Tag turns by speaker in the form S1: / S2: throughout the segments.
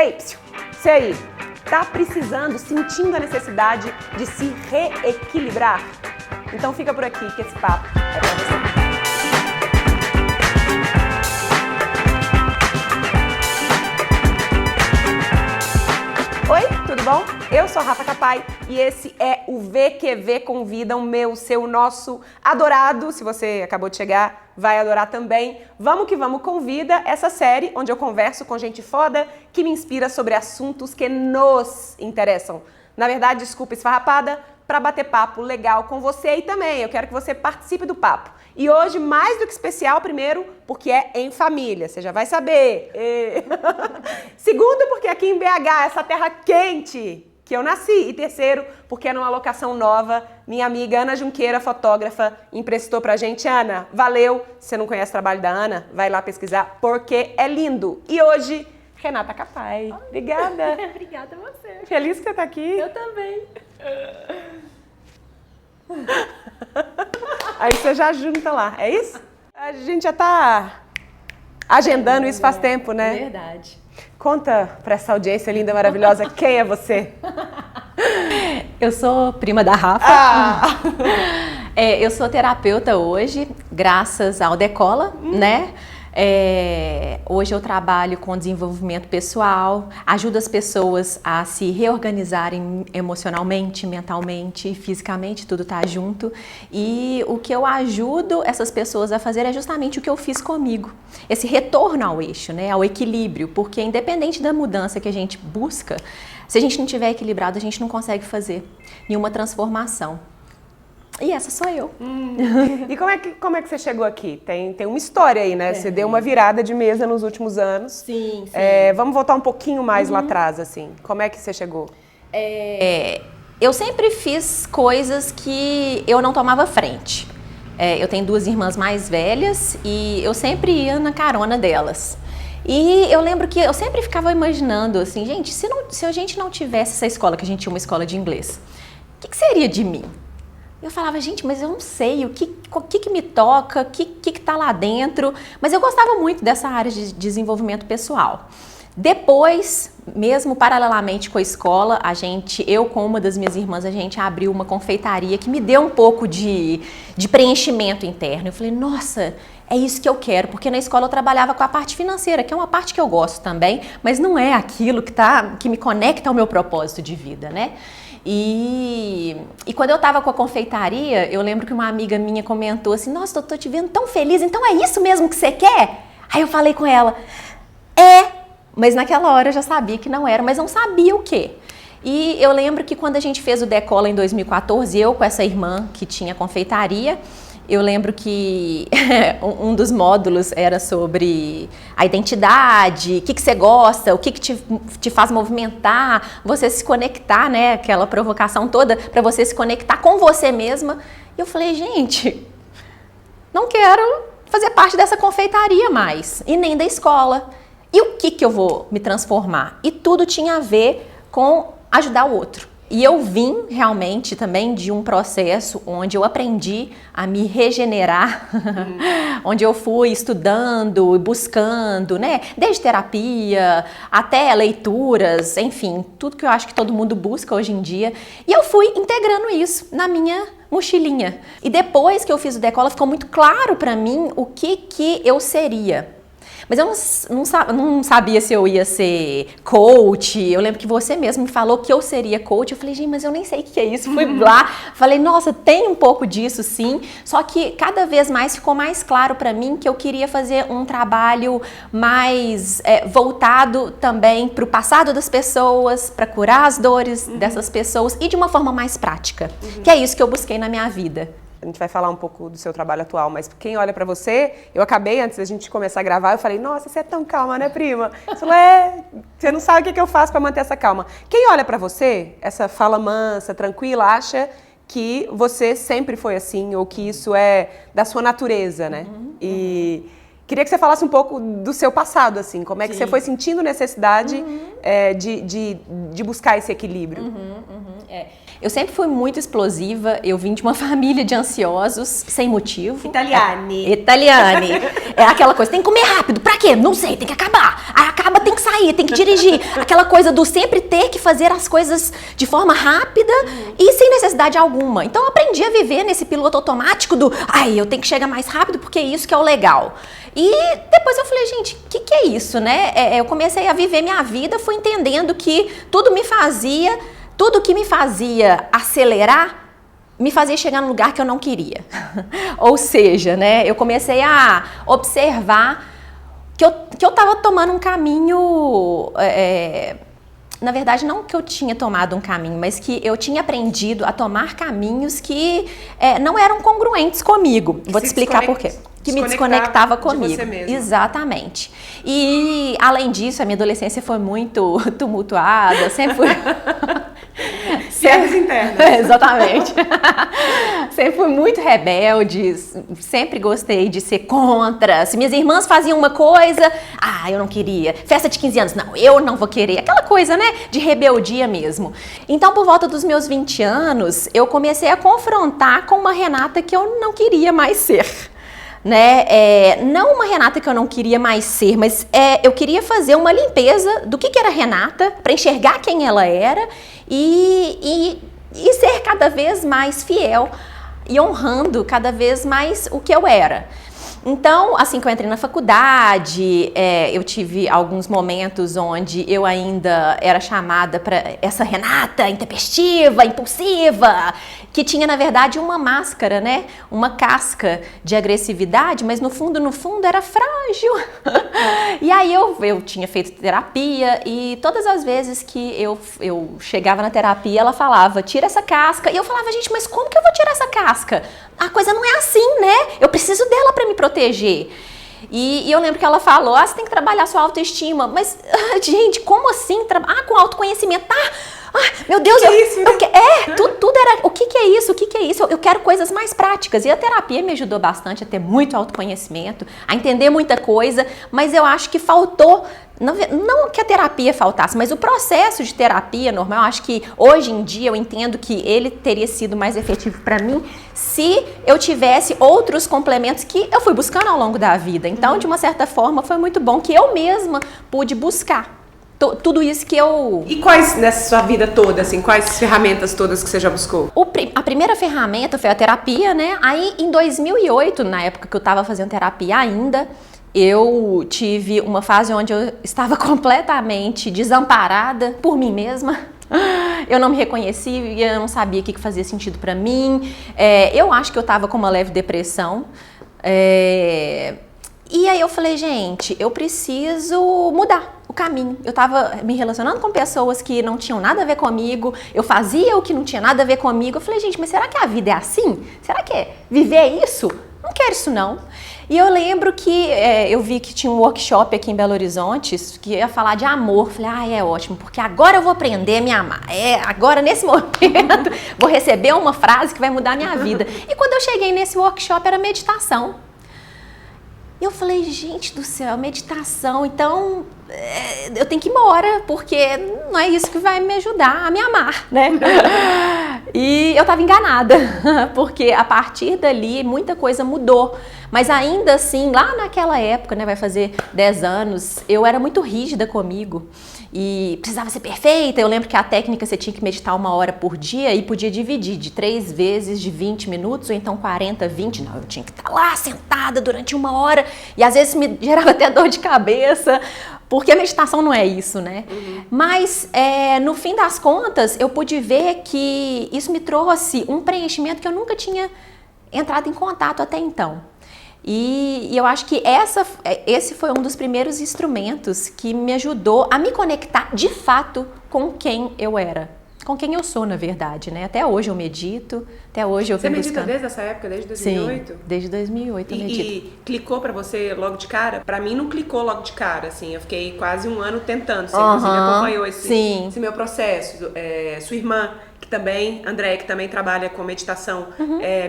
S1: Ei, você aí, tá precisando, sentindo a necessidade de se reequilibrar? Então fica por aqui que esse papo é pra você. Oi, tudo bom? Eu sou a Rafa Capai e esse é o VQV Convida, o meu, seu, nosso adorado. Se você acabou de chegar, vai adorar também. Vamos que vamos, Convida, essa série onde eu converso com gente foda que me inspira sobre assuntos que nos interessam. Na verdade, desculpa esfarrapada, para bater papo legal com você e também eu quero que você participe do papo. E hoje, mais do que especial, primeiro, porque é em família, você já vai saber. Segundo, porque aqui em BH, essa terra quente que eu nasci. E terceiro, porque é numa locação nova, minha amiga Ana Junqueira, fotógrafa, emprestou pra gente. Ana, valeu. Se você não conhece o trabalho da Ana, vai lá pesquisar, porque é lindo. E hoje, Renata Capai. Obrigada.
S2: Obrigada a você.
S1: Feliz que você tá aqui.
S2: Eu também.
S1: Aí você já junta lá, é isso? A gente já tá agendando isso faz tempo, né?
S2: Verdade.
S1: Conta pra essa audiência linda, maravilhosa, quem é você?
S2: Eu sou prima da Rafa. Eu sou terapeuta hoje, graças ao Decola, né? Hoje eu trabalho com desenvolvimento pessoal, ajudo as pessoas a se reorganizarem emocionalmente, mentalmente, fisicamente, tudo tá junto. E o que eu ajudo essas pessoas a fazer é justamente o que eu fiz comigo. Esse retorno ao eixo, né? Ao equilíbrio, porque independente da mudança que a gente busca, se a gente não tiver equilibrado, a gente não consegue fazer nenhuma transformação. E essa sou eu.
S1: E como é que você chegou aqui? Tem uma história aí, né? Você deu uma virada de mesa nos últimos anos.
S2: Sim.
S1: Vamos voltar um pouquinho mais lá atrás, assim. Como é que você chegou?
S2: Eu sempre fiz coisas que eu não tomava frente. Eu tenho duas irmãs mais velhas e eu sempre ia na carona delas. E eu lembro que eu sempre ficava imaginando assim, gente, se a gente não tivesse essa escola, que a gente tinha uma escola de inglês, o que seria de mim? Eu falava, gente, mas eu não sei o que me toca, o que tá lá dentro. Mas eu gostava muito dessa área de desenvolvimento pessoal. Depois, mesmo paralelamente com a escola, eu com uma das minhas irmãs, a gente abriu uma confeitaria que me deu um pouco de preenchimento interno. Eu falei, nossa, é isso que eu quero, porque na escola eu trabalhava com a parte financeira, que é uma parte que eu gosto também, mas não é aquilo que me conecta ao meu propósito de vida, né? E quando eu tava com a confeitaria, eu lembro que uma amiga minha comentou assim, nossa, tô te vendo tão feliz, então é isso mesmo que você quer? Aí eu falei com ela, mas naquela hora eu já sabia que não era, mas não sabia o quê. E eu lembro que quando a gente fez o Decola em 2014, eu com essa irmã que tinha confeitaria, eu lembro que um dos módulos era sobre a identidade, o que você gosta, o que te faz movimentar, você se conectar, né? Aquela provocação toda para você se conectar com você mesma. E eu falei, gente, não quero fazer parte dessa confeitaria mais, e nem da escola. E o que eu vou me transformar? E tudo tinha a ver com ajudar o outro. E eu vim realmente também de um processo onde eu aprendi a me regenerar, onde eu fui estudando e buscando, né? Desde terapia até leituras, enfim, tudo que eu acho que todo mundo busca hoje em dia. E eu fui integrando isso na minha mochilinha. E depois que eu fiz o Decola, ficou muito claro para mim o que eu seria. Mas eu não sabia se eu ia ser coach. Eu lembro que você mesmo me falou que eu seria coach. Eu falei, gente, mas eu nem sei o que é isso. Fui lá, falei, nossa, tem um pouco disso sim. Só que cada vez mais ficou mais claro para mim que eu queria fazer um trabalho mais voltado também para o passado das pessoas, para curar as dores dessas pessoas e de uma forma mais prática. Que é isso que eu busquei na minha vida.
S1: A gente vai falar um pouco do seu trabalho atual, mas quem olha pra você, eu acabei, antes da gente começar a gravar, eu falei, nossa, você é tão calma, né, prima? Você falou, você não sabe o que eu faço pra manter essa calma. Quem olha pra você, essa fala mansa, tranquila, acha que você sempre foi assim, ou que isso é da sua natureza, né? E queria que você falasse um pouco do seu passado, assim, como é que você foi sentindo necessidade de buscar esse equilíbrio.
S2: Eu sempre fui muito explosiva, eu vim de uma família de ansiosos, sem motivo.
S1: Italiane.
S2: Italiane. É aquela coisa, tem que comer rápido, pra quê? Não sei, tem que acabar. Aí acaba, tem que sair, tem que dirigir. Aquela coisa do sempre ter que fazer as coisas de forma rápida e sem necessidade alguma. Então eu aprendi a viver nesse piloto automático do, eu tenho que chegar mais rápido porque é isso que é o legal. E depois eu falei, gente, o que é isso, né? Eu comecei a viver minha vida, fui entendendo que tudo que me fazia acelerar, me fazia chegar num lugar que eu não queria. Ou seja, né, eu comecei a observar que eu estava tomando um caminho... na verdade, não que eu tinha tomado um caminho, mas que eu tinha aprendido a tomar caminhos que não eram congruentes comigo. Vou te explicar por quê. Que me desconectava comigo.
S1: De você mesma.
S2: Exatamente. E, além disso, a minha adolescência foi muito tumultuada, sempre fui...
S1: Guerras internas.
S2: Exatamente. Sempre fui muito rebelde, sempre gostei de ser contra. Se minhas irmãs faziam uma coisa, eu não queria. Festa de 15 anos, não, eu não vou querer. Aquela coisa, né, de rebeldia mesmo. Então, por volta dos meus 20 anos, eu comecei a confrontar com uma Renata que eu não queria mais ser. Né? Não uma Renata que eu não queria mais ser, mas eu queria fazer uma limpeza do que era Renata, para enxergar quem ela era e ser cada vez mais fiel e honrando cada vez mais o que eu era. Então, assim que eu entrei na faculdade, eu tive alguns momentos onde eu ainda era chamada para essa Renata intempestiva, impulsiva, que tinha, na verdade, uma máscara, né? Uma casca de agressividade, mas no fundo era frágil. E aí eu tinha feito terapia e todas as vezes que eu chegava na terapia, ela falava, tira essa casca. E eu falava, gente, mas como que eu vou tirar essa casca? A coisa não é assim, né? Eu preciso dela para me proteger. E eu lembro que ela falou, você tem que trabalhar sua autoestima. Mas, gente, como assim? Com autoconhecimento. Meu Deus, tudo era, o que é isso? O que é isso? Eu quero coisas mais práticas. E a terapia me ajudou bastante a ter muito autoconhecimento, a entender muita coisa, mas eu acho que faltou, não que a terapia faltasse, mas o processo de terapia normal, eu acho que hoje em dia eu entendo que ele teria sido mais efetivo para mim se eu tivesse outros complementos que eu fui buscando ao longo da vida. Então, de uma certa forma, foi muito bom que eu mesma pude buscar tudo isso que eu...
S1: E quais, nessa sua vida toda, assim, quais ferramentas todas que você já buscou?
S2: A primeira ferramenta foi a terapia, né? Aí, em 2008, na época que eu estava fazendo terapia ainda, eu tive uma fase onde eu estava completamente desamparada por mim mesma. Eu não me reconhecia, eu não sabia o que fazia sentido para mim. Eu acho que eu estava com uma leve depressão. E aí eu falei, gente, eu preciso mudar o caminho. Eu tava me relacionando com pessoas que não tinham nada a ver comigo, eu fazia o que não tinha nada a ver comigo. Eu falei, gente, mas será que a vida é assim? Será que viver é isso? Não quero isso não. E eu lembro que eu vi que tinha um workshop aqui em Belo Horizonte que ia falar de amor. Eu falei, é ótimo, porque agora eu vou aprender a me amar. Agora nesse momento vou receber uma frase que vai mudar a minha vida. E quando eu cheguei nesse workshop era meditação. E eu falei, gente do céu, meditação, então eu tenho que ir embora, porque não é isso que vai me ajudar a me amar, né? E eu tava enganada, porque a partir dali muita coisa mudou. Mas ainda assim, lá naquela época, né, vai fazer 10 anos, eu era muito rígida comigo e precisava ser perfeita. Eu lembro que a técnica você tinha que meditar 1 hora por dia e podia dividir de 3 vezes de 20 minutos ou então 40, 20. Não, eu tinha que estar lá sentada durante 1 hora e às vezes me gerava até dor de cabeça, porque a meditação não é isso, né? Mas no fim das contas eu pude ver que isso me trouxe um preenchimento que eu nunca tinha entrado em contato até então. E eu acho que esse foi um dos primeiros instrumentos que me ajudou a me conectar de fato com quem eu era. Com quem eu sou, na verdade, né? Até hoje eu medito, até hoje eu vim buscando. Você medita
S1: desde essa época, desde 2008?
S2: Sim, desde 2008 eu medito.
S1: E clicou pra você logo de cara? Pra mim não clicou logo de cara, assim. Eu fiquei quase 1 ano tentando. Você inclusive acompanhou esse meu processo. Sua irmã, Andréia, que também trabalha com meditação,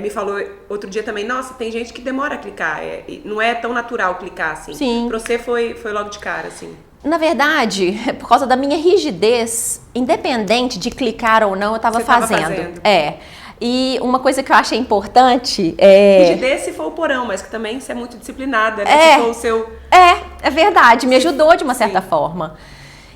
S1: me falou outro dia também, nossa, tem gente que demora a clicar, não é tão natural clicar, assim.
S2: Sim.
S1: Pra você foi logo de cara, assim.
S2: Na verdade, por causa da minha rigidez, independente de clicar ou não, eu estava fazendo. E uma coisa que eu achei importante é...
S1: Rigidez se for o porão, mas que também você é muito disciplinada, né? Se for o seu...
S2: É verdade, me ajudou de uma certa forma.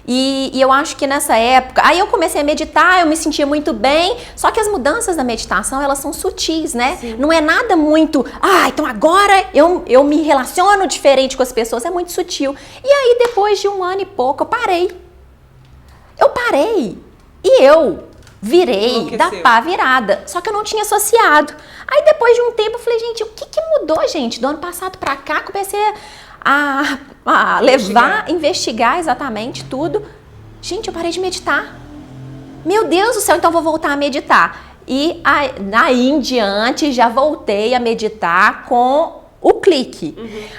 S2: E eu acho que nessa época, aí eu comecei a meditar, eu me sentia muito bem, só que as mudanças da meditação, elas são sutis, né? Sim. Não é nada muito, então agora eu me relaciono diferente com as pessoas, é muito sutil. E aí depois de 1 ano e pouco, eu parei. E eu virei da pá virada, só que eu não tinha associado. Aí depois de um tempo eu falei, gente, o que mudou, gente? Do ano passado pra cá, comecei a investigar exatamente tudo. Gente, eu parei de meditar. Meu Deus do céu, então vou voltar a meditar. E daí em diante já voltei a meditar com o clique.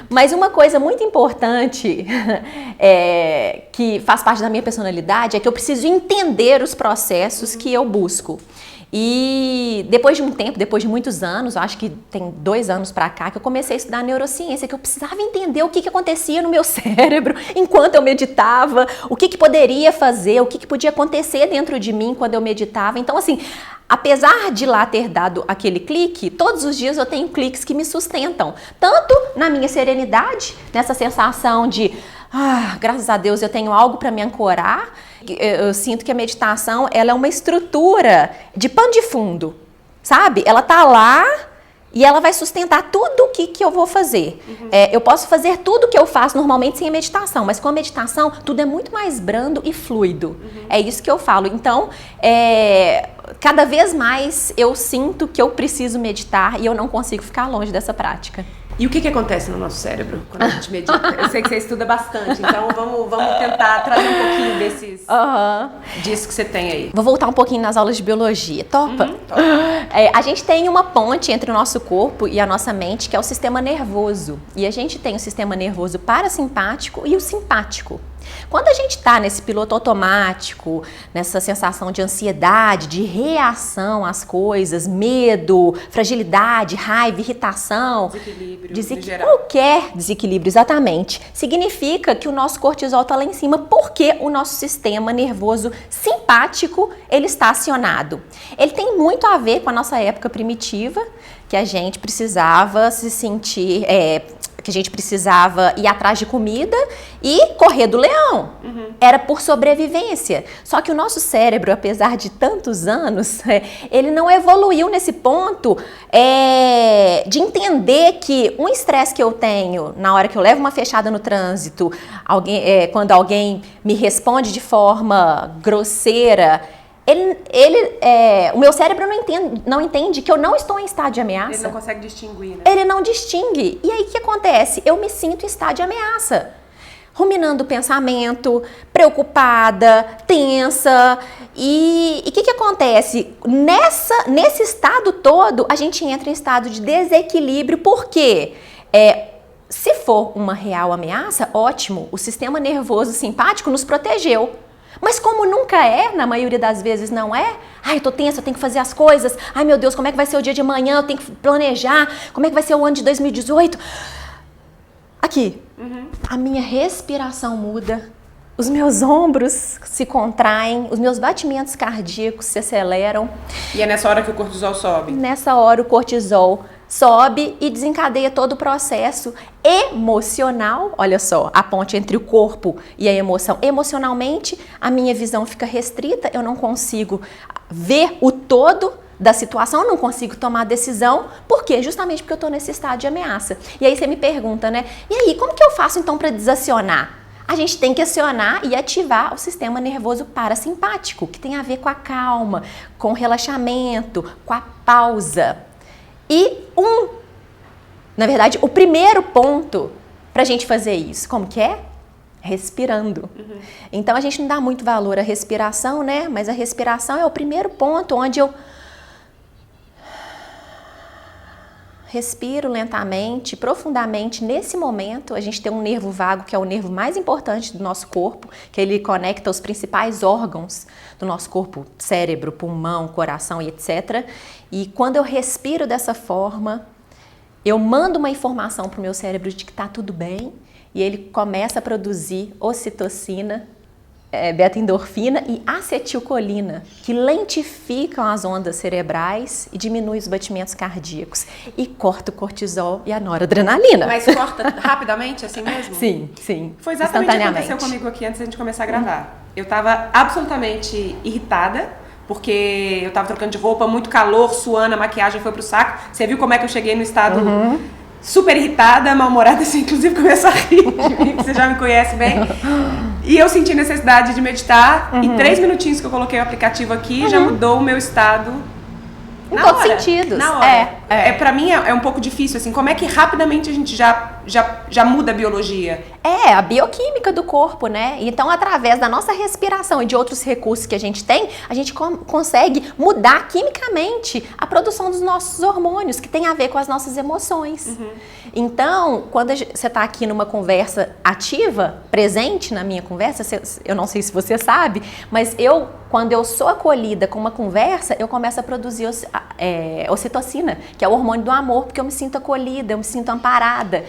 S2: Mas uma coisa muito importante que faz parte da minha personalidade é que eu preciso entender os processos que eu busco. E depois de um tempo, depois de muitos anos, acho que tem 2 anos pra cá, que eu comecei a estudar neurociência, que eu precisava entender o que acontecia no meu cérebro enquanto eu meditava, o que poderia fazer, o que podia acontecer dentro de mim quando eu meditava. Então, assim, apesar de lá ter dado aquele clique, todos os dias eu tenho cliques que me sustentam, tanto na minha serenidade, nessa sensação de graças a Deus eu tenho algo para me ancorar. Eu sinto que a meditação, ela é uma estrutura de pano de fundo, sabe? Ela tá lá e ela vai sustentar tudo o que eu vou fazer. Eu posso fazer tudo o que eu faço normalmente sem a meditação, mas com a meditação tudo é muito mais brando e fluido. É isso que eu falo. Então, cada vez mais eu sinto que eu preciso meditar e eu não consigo ficar longe dessa prática.
S1: E o que acontece no nosso cérebro quando a gente medita? Eu sei que você estuda bastante, então vamos tentar trazer um pouquinho disso que você tem aí.
S2: Vou voltar um pouquinho nas aulas de biologia. Topa? Topa. A gente tem uma ponte entre o nosso corpo e a nossa mente, que é o sistema nervoso. E a gente tem o sistema nervoso parasimpático e o simpático. Quando a gente está nesse piloto automático, nessa sensação de ansiedade, de reação às coisas, medo, fragilidade, raiva, irritação, qualquer desequilíbrio, exatamente, significa que o nosso cortisol está lá em cima, porque o nosso sistema nervoso simpático ele está acionado. Ele tem muito a ver com a nossa época primitiva, que a gente precisava se sentir... que a gente precisava ir atrás de comida e correr do leão. Era por sobrevivência. Só que o nosso cérebro, apesar de tantos anos, ele não evoluiu nesse ponto de entender que um estresse que eu tenho na hora que eu levo uma fechada no trânsito, quando alguém me responde de forma grosseira, o meu cérebro não entende que eu não estou em estado de ameaça.
S1: Ele não consegue distinguir, né?
S2: Ele não distingue. E aí o que acontece? Eu me sinto em estado de ameaça. Ruminando o pensamento, preocupada, tensa. E o que acontece? Nesse estado todo, a gente entra em estado de desequilíbrio. Por quê? Se for uma real ameaça, ótimo. O sistema nervoso simpático nos protegeu. Mas como nunca na maioria das vezes não é, eu tô tensa, eu tenho que fazer as coisas, meu Deus, como é que vai ser o dia de amanhã, eu tenho que planejar, como é que vai ser o ano de 2018? Aqui, a minha respiração muda, os meus ombros se contraem, os meus batimentos cardíacos se aceleram.
S1: E é nessa hora que o cortisol sobe?
S2: Nessa hora o cortisol sobe e desencadeia todo o processo emocional. Olha só, a ponte entre o corpo e a emoção. Emocionalmente, a minha visão fica restrita, eu não consigo ver o todo da situação, eu não consigo tomar decisão. Por quê? Justamente porque eu estou nesse estado de ameaça. E aí você me pergunta, né? E aí, como que eu faço então para desacionar? A gente tem que acionar e ativar o sistema nervoso parasimpático, que tem a ver com a calma, com o relaxamento, com a pausa. E na verdade, o primeiro ponto pra gente fazer isso, como que é? Respirando. Então, a gente não dá muito valor à respiração, né? Mas a respiração é o primeiro ponto onde eu respiro lentamente, profundamente. Nesse momento, a gente tem um nervo vago, que é o nervo mais importante do nosso corpo, que ele conecta os principais órgãos do nosso corpo, cérebro, pulmão, coração e etc. E quando eu respiro dessa forma, eu mando uma informação para o meu cérebro de que está tudo bem e ele começa a produzir ocitocina, beta-endorfina e acetilcolina, que lentificam as ondas cerebrais e diminuem os batimentos cardíacos e corta o cortisol e a noradrenalina.
S1: Mas corta rapidamente, assim mesmo?
S2: Sim, sim.
S1: Foi exatamente o que aconteceu comigo aqui antes da gente começar a gravar. Eu tava absolutamente irritada, porque eu tava trocando de roupa, muito calor, suando, a maquiagem foi pro saco. Você viu como é que eu cheguei no estado super irritada, mal-humorada, assim, inclusive começo a rir de mim, você já me conhece bem. E eu senti necessidade de meditar, e 3 minutinhos que eu coloquei o aplicativo aqui, já mudou o meu estado.
S2: Em todos os sentidos.
S1: Na hora. Pra mim é um pouco difícil, assim, como é que rapidamente a gente já muda a biologia?
S2: A bioquímica do corpo, né? Então, através da nossa respiração e de outros recursos que a gente tem, a gente consegue mudar quimicamente a produção dos nossos hormônios, que tem a ver com as nossas emoções. Então, quando você está aqui numa conversa ativa, presente na minha conversa, eu não sei se você sabe, mas quando eu sou acolhida com uma conversa, eu começo a produzir ocitocina, que é o hormônio do amor, porque eu me sinto acolhida, eu me sinto amparada.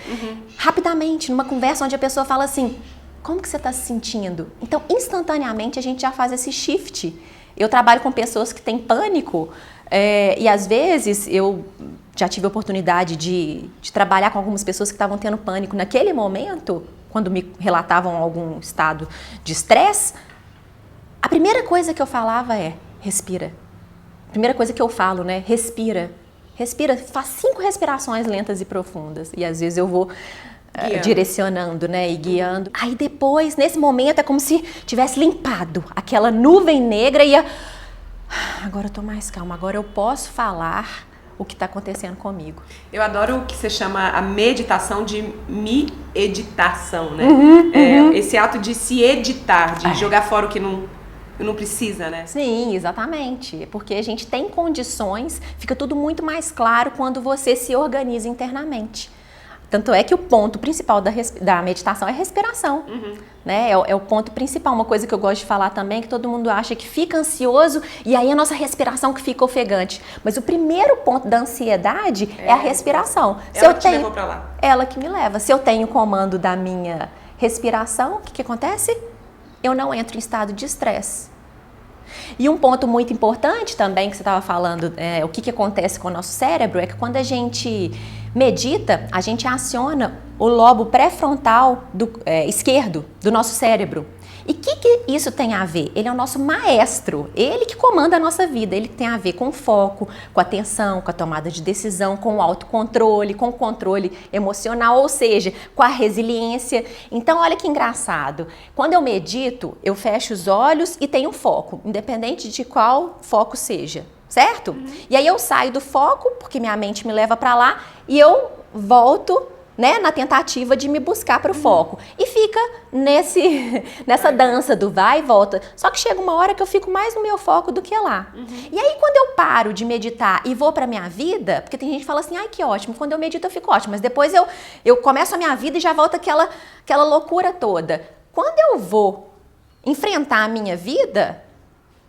S2: Rapidamente, numa conversa onde a pessoa fala assim, como que você está se sentindo? Então, instantaneamente, a gente já faz esse shift. Eu trabalho com pessoas que têm pânico e, às vezes, eu já tive a oportunidade de trabalhar com algumas pessoas que estavam tendo pânico naquele momento, quando me relatavam algum estado de estresse. A primeira coisa que eu falava é, respira. A primeira coisa que eu falo, né? Respira. Respira, faz 5 respirações lentas e profundas. E às vezes eu vou direcionando, né? E guiando. Aí depois, nesse momento, é como se tivesse limpado aquela nuvem negra e agora eu tô mais calma, agora eu posso falar o que está acontecendo comigo.
S1: Eu adoro o que você chama a meditação de me-editação, né? Esse ato de se editar, de jogar fora o que não precisa, né?
S2: Sim, exatamente. Porque a gente tem condições, fica tudo muito mais claro quando você se organiza internamente. Tanto é que o ponto principal da meditação é a respiração. Né? É o ponto principal. Uma coisa que eu gosto de falar também é que todo mundo acha que fica ansioso e aí a nossa respiração que fica ofegante. Mas o primeiro ponto da ansiedade é a respiração.
S1: Ela que te levou pra lá.
S2: Ela que me leva. Se eu tenho o comando da minha respiração, o que acontece? Eu não entro em estado de estresse. E um ponto muito importante também que você estava falando, o que acontece com o nosso cérebro, é que quando a gente medita, a gente aciona o lobo pré-frontal esquerdo do nosso cérebro. E o que isso tem a ver? Ele é o nosso maestro, ele que comanda a nossa vida, ele tem a ver com o foco, com a atenção, com a tomada de decisão, com o autocontrole, com o controle emocional, ou seja, com a resiliência. Então, olha que engraçado, quando eu medito, eu fecho os olhos e tenho foco, independente de qual foco seja, certo? E aí eu saio do foco, porque minha mente me leva para lá, e eu volto, né, na tentativa de me buscar para o foco. E fica nessa dança do vai e volta. Só que chega uma hora que eu fico mais no meu foco do que lá. E aí quando eu paro de meditar e vou para minha vida, porque tem gente que fala assim, ai que ótimo, quando eu medito eu fico ótimo, mas depois eu começo a minha vida e já volta aquela loucura toda. Quando eu vou enfrentar a minha vida,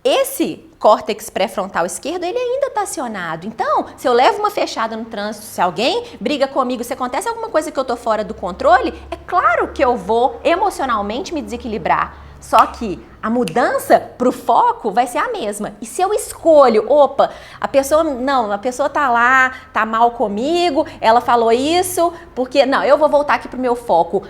S2: esse córtex pré-frontal esquerdo, ele ainda está acionado. Então, se eu levo uma fechada no trânsito, se alguém briga comigo, se acontece alguma coisa que eu estou fora do controle, é claro que eu vou emocionalmente me desequilibrar. Só que a mudança para o foco vai ser a mesma. E se eu escolho, a pessoa tá lá, tá mal comigo, ela falou isso, porque, não, eu vou voltar aqui para o meu foco.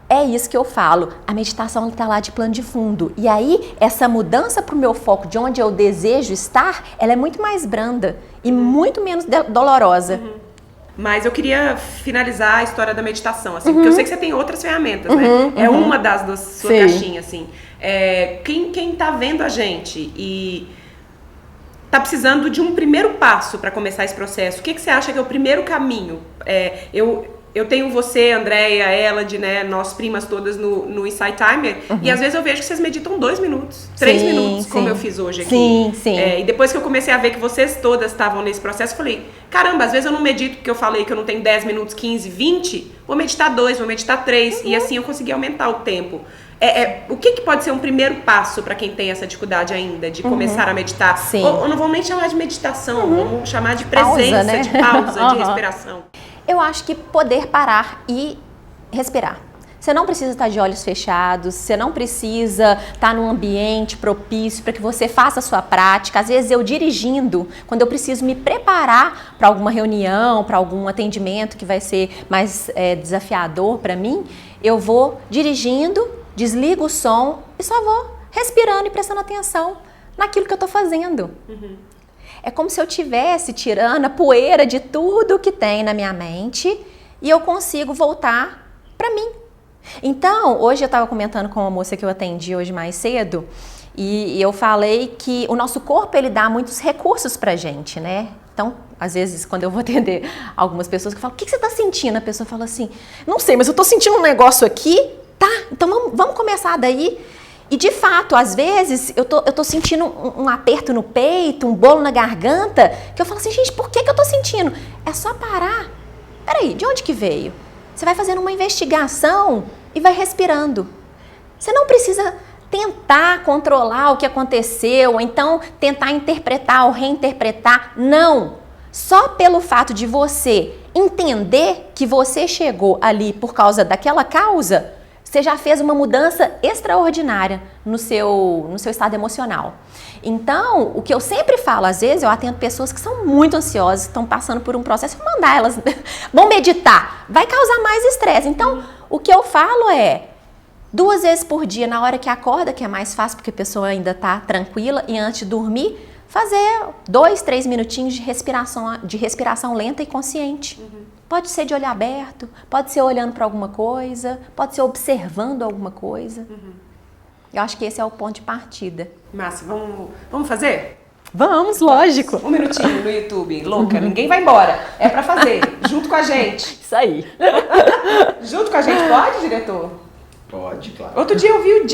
S2: É isso que eu falo, a meditação está lá de plano de fundo. E aí, essa mudança para o meu foco, de onde eu desejo estar, ela é muito mais branda e muito menos dolorosa.
S1: Mas eu queria finalizar a história da meditação, assim, porque eu sei que você tem outras ferramentas, né? É uma da sua caixinha, assim. Quem tá vendo a gente e tá precisando de um primeiro passo para começar esse processo, o que você acha que é o primeiro caminho? Eu tenho você, Andréia, Elad, né, nós primas todas no Insight Timer, e às vezes eu vejo que vocês meditam 2 minutos, 3 minutos, como eu fiz hoje aqui.
S2: Sim.
S1: E depois que eu comecei a ver que vocês todas estavam nesse processo, eu falei, caramba, às vezes eu não medito porque eu falei que eu não tenho 10 minutos, 15, 20, vou meditar 2, vou meditar 3, e assim eu consegui aumentar o tempo. O que pode ser um primeiro passo para quem tem essa dificuldade ainda de começar a meditar? Ou não vamos nem chamar de meditação, vamos chamar de presença, pausa, de pausa, de respiração.
S2: Eu acho que poder parar e respirar. Você não precisa estar de olhos fechados, você não precisa estar num ambiente propício para que você faça a sua prática. Às vezes eu dirigindo, quando eu preciso me preparar para alguma reunião, para algum atendimento que vai ser mais desafiador para mim, eu vou dirigindo, desligo o som e só vou respirando e prestando atenção naquilo que eu estou fazendo. É como se eu estivesse tirando a poeira de tudo que tem na minha mente e eu consigo voltar para mim. Então, hoje eu estava comentando com uma moça que eu atendi hoje mais cedo e eu falei que o nosso corpo, ele dá muitos recursos pra gente, né? Então, às vezes, quando eu vou atender algumas pessoas que falam, o que você tá sentindo? A pessoa fala assim, não sei, mas eu tô sentindo um negócio aqui, tá? Então vamos começar daí. E de fato, às vezes, eu tô sentindo um aperto no peito, um bolo na garganta, que eu falo assim, gente, por que eu tô sentindo? É só parar. Peraí, de onde que veio? Você vai fazendo uma investigação e vai respirando. Você não precisa tentar controlar o que aconteceu, ou então tentar interpretar ou reinterpretar. Não! Só pelo fato de você entender que você chegou ali por causa daquela causa, você já fez uma mudança extraordinária no seu estado emocional. Então, o que eu sempre falo, às vezes eu atendo pessoas que são muito ansiosas, estão passando por um processo, eu vou mandar elas, vão meditar, vai causar mais estresse. Então, o que eu falo é, 2 vezes por dia, na hora que acorda, que é mais fácil porque a pessoa ainda está tranquila, e antes de dormir, fazer 2, 3 minutinhos de respiração lenta e consciente. Pode ser de olho aberto, pode ser olhando para alguma coisa, pode ser observando alguma coisa. Eu acho que esse é o ponto de partida.
S1: Márcia, vamos fazer?
S2: Vamos, lógico.
S1: 1 minutinho no YouTube, louca, ninguém vai embora. É pra fazer, junto com a gente.
S2: Isso aí.
S1: Junto com a gente, pode, diretor?
S3: Pode, claro.
S1: Outro dia eu vi o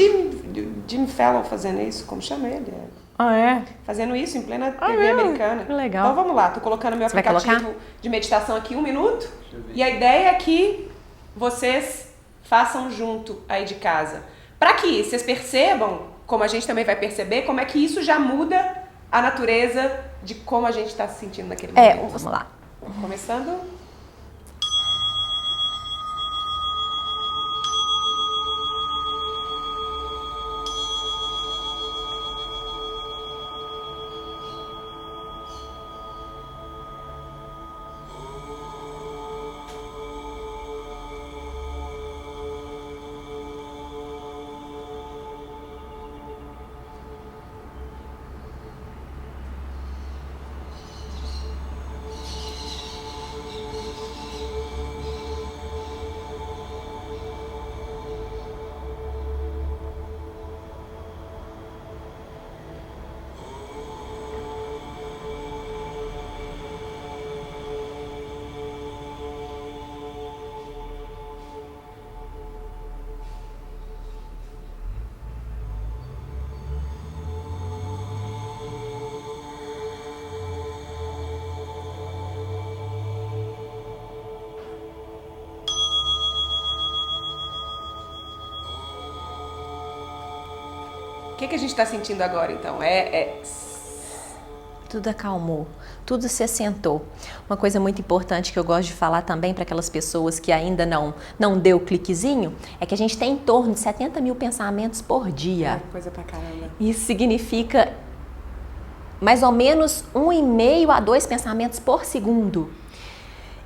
S1: Jim Fallon fazendo isso, como chama ele?
S2: Ah, é?
S1: Fazendo isso em plena TV americana.
S2: Que legal.
S1: Então vamos lá, tô colocando meu aplicativo de meditação aqui, 1 minuto. E a ideia é que vocês façam junto aí de casa. Para que vocês percebam, como a gente também vai perceber, como é que isso já muda a natureza de como a gente está se sentindo naquele momento.
S2: Vamos lá.
S1: Começando. O que a gente está sentindo agora, então?
S2: Tudo acalmou, tudo se assentou. Uma coisa muito importante que eu gosto de falar também para aquelas pessoas que ainda não deu o cliquezinho, é que a gente tem em torno de 70 mil pensamentos por dia.
S1: Coisa pra caramba.
S2: Isso significa mais ou menos 1,5 a 2 pensamentos por segundo.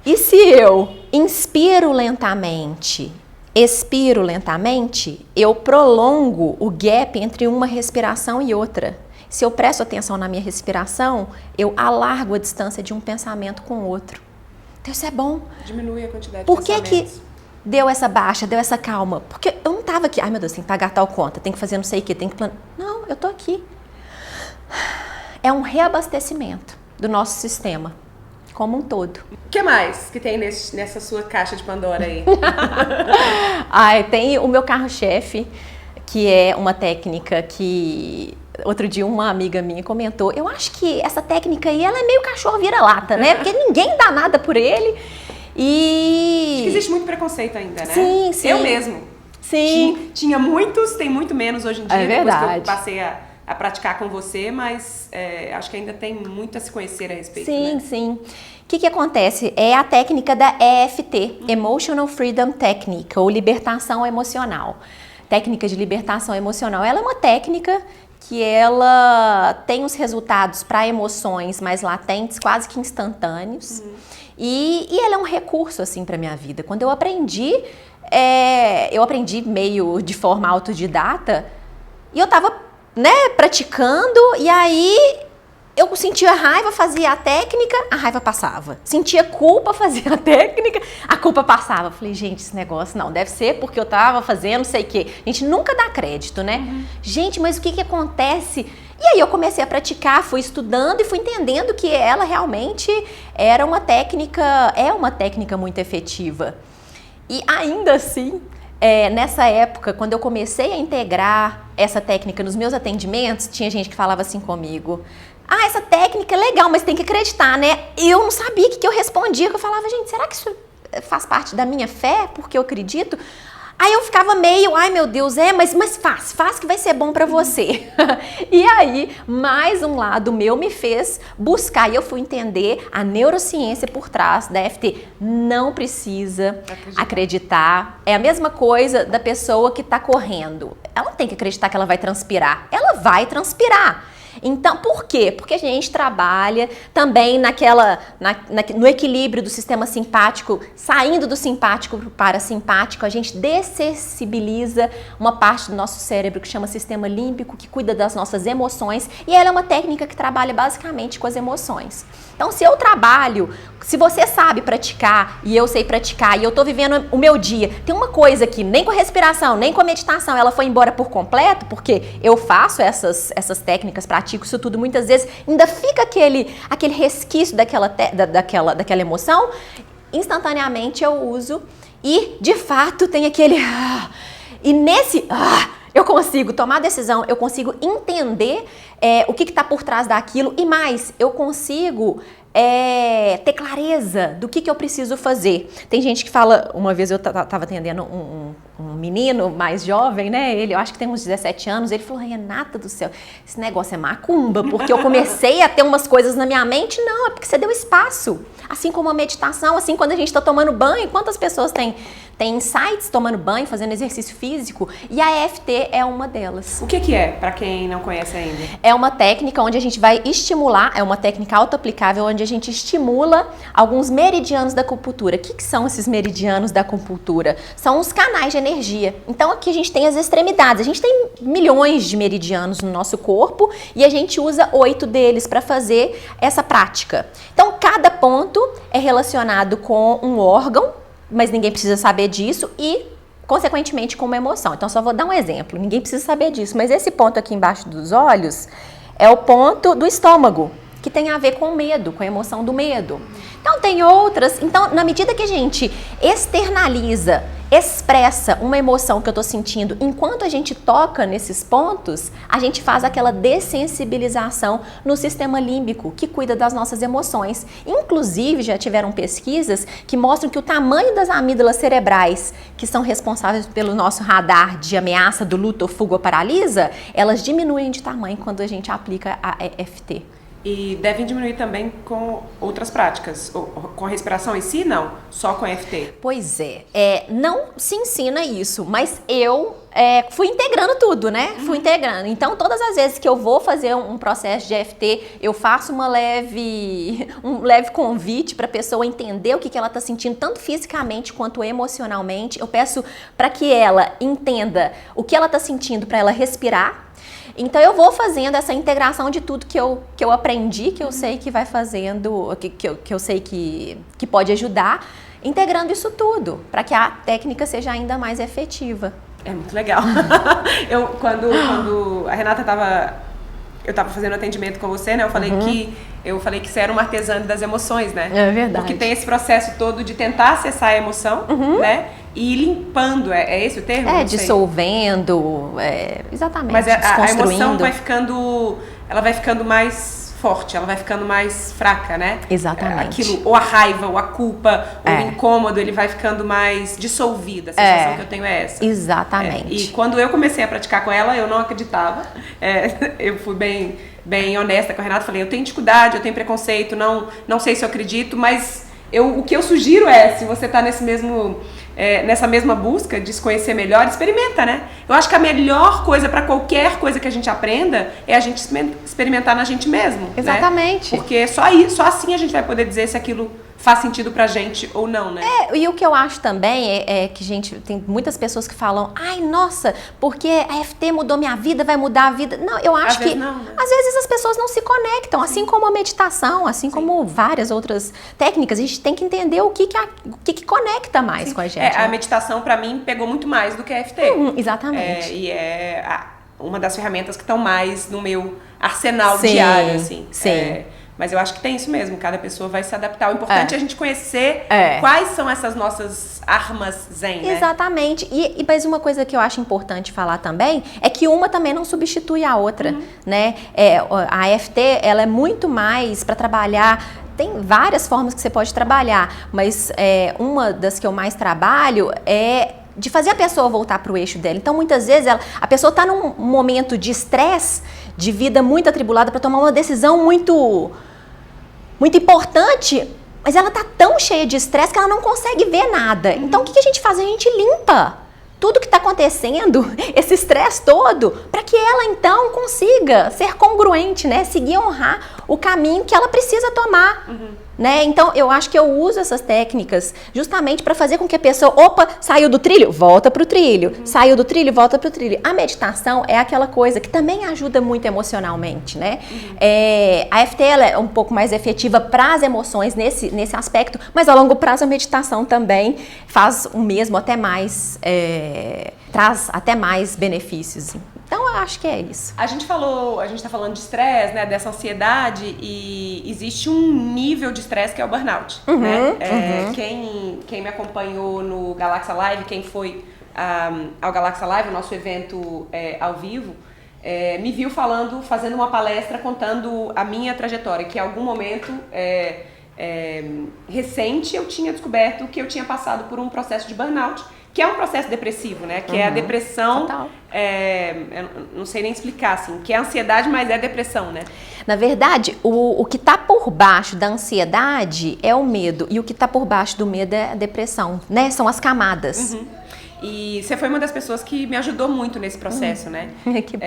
S2: E se eu inspiro lentamente, expiro lentamente, eu prolongo o gap entre uma respiração e outra. Se eu presto atenção na minha respiração, eu alargo a distância de um pensamento com o outro. Então isso é bom.
S1: Diminui a quantidade de
S2: Por que
S1: pensamentos.
S2: que deu essa baixa, deu essa calma? Porque eu não estava aqui, ai meu Deus, tem que pagar tal conta, tem que fazer não sei o que, tem que planejar. Não, eu tô aqui. É um reabastecimento do nosso sistema como um todo.
S1: O que mais que tem nessa sua caixa de Pandora aí?
S2: Tem o meu carro-chefe, que é uma técnica que outro dia uma amiga minha comentou, eu acho que essa técnica aí, ela é meio cachorro vira-lata, né? Porque ninguém dá nada por ele. E
S1: Acho que existe muito preconceito ainda, né?
S2: Sim, sim.
S1: Eu mesmo.
S2: Sim.
S1: Tinha muitos, tem muito menos hoje em dia.
S2: É
S1: depois
S2: verdade.
S1: que eu passei a a praticar com você, mas acho que ainda tem muito a se conhecer a respeito.
S2: Sim,
S1: né?
S2: sim. O que acontece? É a técnica da EFT, Emotional Freedom Technique, ou libertação emocional. Técnica de libertação emocional. Ela é uma técnica que ela tem os resultados para emoções mais latentes, quase que instantâneos. E ela é um recurso, assim, para minha vida. Quando eu aprendi meio de forma autodidata, e eu tava, né, praticando, e aí eu sentia raiva, fazia a técnica, a raiva passava. Sentia culpa, fazia a técnica, a culpa passava. Falei, gente, esse negócio não, deve ser porque eu tava fazendo não sei o quê. A gente nunca dá crédito, né? Gente, mas o que acontece? E aí eu comecei a praticar, fui estudando e fui entendendo que ela realmente é uma técnica muito efetiva. E ainda assim, nessa época, quando eu comecei a integrar essa técnica nos meus atendimentos, tinha gente que falava assim comigo: ah, essa técnica é legal, mas tem que acreditar, né? Eu não sabia o que eu respondia, que eu falava, gente, será que isso faz parte da minha fé, porque eu acredito? Aí eu ficava meio, ai meu Deus, mas faz que vai ser bom pra você. E aí, mais um lado meu me fez buscar, e eu fui entender a neurociência por trás da EFT. Não precisa acreditar. É a mesma coisa da pessoa que tá correndo. Ela não tem que acreditar que ela vai transpirar. Ela vai transpirar. Então, por quê? Porque a gente trabalha também no equilíbrio do sistema simpático, saindo do simpático para o parasimpático, a gente dessensibiliza uma parte do nosso cérebro que chama sistema límbico, que cuida das nossas emoções, e ela é uma técnica que trabalha basicamente com as emoções. Então, se você sabe praticar, e eu sei praticar, e eu tô vivendo o meu dia, tem uma coisa que nem com a respiração, nem com a meditação, ela foi embora por completo, porque eu faço essas técnicas, pratico isso tudo, muitas vezes ainda fica aquele resquício daquela emoção, instantaneamente eu uso, e de fato tem aquele... E nesse... eu consigo tomar decisão, eu consigo entender o que está por trás daquilo, e mais, eu consigo ter clareza do que eu preciso fazer. Tem gente que fala, uma vez eu estava atendendo um menino mais jovem, né? Eu acho que tem uns 17 anos, ele falou, Renata do céu, esse negócio é macumba, porque eu comecei a ter umas coisas na minha mente. Não, é porque você deu espaço. Assim como a meditação, assim quando a gente está tomando banho, quantas pessoas têm insights tomando banho, fazendo exercício físico, e a EFT é uma delas.
S1: O que é, para quem não conhece ainda?
S2: É uma técnica onde a gente vai estimular, é uma técnica auto-aplicável, onde a gente estimula alguns meridianos da acupuntura. O que são esses meridianos da acupuntura? São os canais de energia. Então aqui a gente tem as extremidades, a gente tem milhões de meridianos no nosso corpo e a gente usa 8 deles para fazer essa prática. Então cada ponto é relacionado com um órgão, mas ninguém precisa saber disso, e consequentemente com uma emoção. Então só vou dar um exemplo, ninguém precisa saber disso, mas esse ponto aqui embaixo dos olhos é o ponto do estômago, que tem a ver com o medo, com a emoção do medo. Então tem outras, então na medida que a gente externaliza, expressa uma emoção que eu estou sentindo, enquanto a gente toca nesses pontos, a gente faz aquela dessensibilização no sistema límbico, que cuida das nossas emoções. Inclusive, já tiveram pesquisas que mostram que o tamanho das amígdalas cerebrais, que são responsáveis pelo nosso radar de ameaça do luto, fuga ou paralisa, elas diminuem de tamanho quando a gente aplica a EFT.
S1: E devem diminuir também com outras práticas, com a respiração em si, não? Só com a EFT?
S2: Pois não se ensina isso, mas eu fui integrando tudo, né? Fui integrando. Então, todas as vezes que eu vou fazer um processo de EFT, eu faço um leve convite para a pessoa entender o que ela está sentindo, tanto fisicamente quanto emocionalmente. Eu peço para que ela entenda o que ela está sentindo, para ela respirar. Então eu vou fazendo essa integração de tudo que eu aprendi, que eu sei que vai fazendo, que eu sei que pode ajudar, integrando isso tudo, para que a técnica seja ainda mais efetiva.
S1: É muito legal. Quando a Renata eu estava fazendo atendimento com você, né? Eu falei que você era uma artesã das emoções, né?
S2: É verdade.
S1: Porque tem esse processo todo de tentar acessar a emoção, né? E ir limpando, é esse o termo?
S2: Dissolvendo, exatamente,
S1: mas a
S2: desconstruindo.
S1: emoção vai ficando mais forte, ela vai ficando mais fraca, né?
S2: Exatamente.
S1: Aquilo, ou a raiva, ou a culpa, ou o incômodo, ele vai ficando mais dissolvido. A sensação que eu tenho é essa.
S2: Exatamente.
S1: E quando eu comecei a praticar com ela, eu não acreditava. Eu fui bem honesta com a Renata, falei, eu tenho dificuldade, eu tenho preconceito, não sei se eu acredito, mas o que eu sugiro se você tá nessa mesma busca de se conhecer melhor, experimenta, né? Eu acho que a melhor coisa para qualquer coisa que a gente aprenda é a gente experimentar na gente mesmo.
S2: Exatamente.
S1: Né? Porque só assim a gente vai poder dizer se aquilo faz sentido pra gente ou não, né?
S2: E o que eu acho também é que, gente, tem muitas pessoas que falam, ai, nossa, porque a EFT mudou minha vida, vai mudar a vida. Não, eu acho que
S1: não, né?
S2: às vezes as pessoas não se conectam, assim como a meditação, assim como várias outras técnicas. A gente tem que entender o que conecta mais com a gente.
S1: A meditação, pra mim, pegou muito mais do que a EFT.
S2: Exatamente.
S1: E uma das ferramentas que estão mais no meu arsenal diário, assim.
S2: Sim.
S1: Mas eu acho que tem isso mesmo, cada pessoa vai se adaptar. O importante é a gente conhecer quais são essas nossas armas zen, né?
S2: Exatamente. Mas uma coisa que eu acho importante falar também é que uma também não substitui a outra, né? A EFT, ela é muito mais para trabalhar. Tem várias formas que você pode trabalhar, mas uma das que eu mais trabalho é de fazer a pessoa voltar para o eixo dela. Então, muitas vezes, a pessoa está num momento de estresse, de vida muito atribulada, para tomar uma decisão muito importante, mas ela está tão cheia de estresse que ela não consegue ver nada. Então, o que a gente faz? A gente limpa tudo que está acontecendo, esse estresse todo, para que ela, então, consiga ser congruente, né? Seguir, honrar o caminho que ela precisa tomar. Né? Então, eu acho que eu uso essas técnicas justamente para fazer com que a pessoa, saiu do trilho, volta pro trilho, saiu do trilho, volta pro trilho. A meditação é aquela coisa que também ajuda muito emocionalmente, né? A EFT ela é um pouco mais efetiva para as emoções nesse aspecto, mas a longo prazo a meditação também faz o mesmo, até mais, traz até mais benefícios. Então, eu acho que é isso.
S1: A gente tá falando de estresse, né, dessa ansiedade, e existe um nível de estresse que é o burnout, né? Quem me acompanhou no Galáxia Live, quem foi ao Galáxia Live, o nosso evento ao vivo, me viu fazendo uma palestra contando a minha trajetória, que em algum momento recente eu tinha descoberto que eu tinha passado por um processo de burnout, que é um processo depressivo, né? Que é a depressão,
S2: Total.
S1: Eu não sei nem explicar, assim, que é ansiedade, mas é depressão, né?
S2: Na verdade, o que está por baixo da ansiedade é o medo, e o que está por baixo do medo é a depressão, né? São as camadas.
S1: E você foi uma das pessoas que me ajudou muito nesse processo, né?
S2: Que bom.